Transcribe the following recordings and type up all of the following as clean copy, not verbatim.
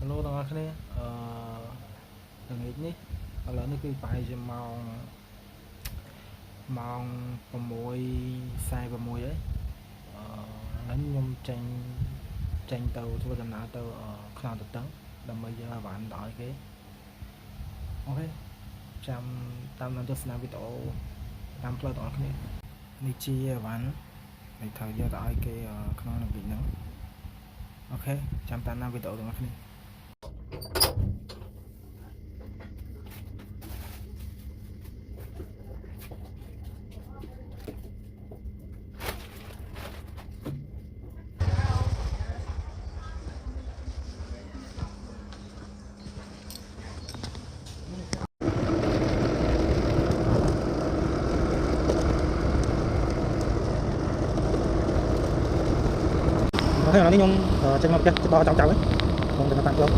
Hello ទាំងអស់គ្នាល្ងាចនេះឥឡូវនេះគឺប្រហែលជាម៉ោង 6:46 ហើយឥឡូវខ្ញុំចេញទៅធ្វើដំណើរទៅខ្នងទទឹងដើម្បីយកអាវ៉ាន់ទៅឲ្យគេអូខេចាំតាមដានទស្សនាវីដេអូតាមផ្លូវទាំងអស់គ្នានេះជាអាវ៉ាន់ដែលត្រូវយកទៅឲ្យគេក្នុងល្ងាចហ្នឹងអូខេចាំតាមដានវីដេអូទាំងអស់គ្នាអូខេឥឡូវនេះខ្ញុំចេញមកផ្ទះដល់ចៅហើយខ្ញុំទៅតាមផ្លូវ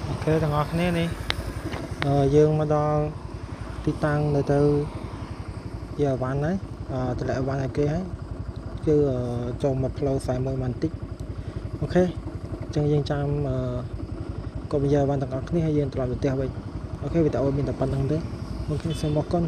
អូខេទាំងអស់គ្នានេះយើងមកដល់ទីតាំងនៅទៅជាអាវ៉ាន់ហើយតម្លាក់អាវ៉ាន់ឲ្យគេហើយគឺចូលមកផ្លូវ41បន្តិចអូខេអញ្ចឹងយើងចាំគាត់មកយកអាវ៉ាន់ទាំងអស់គ្នាហើយយើងត្រឡប់ទៅផ្ទះវិញអូខេវីដេអូមានតែប៉ុណ្្នឹងទេអូខេសូមអរគុណ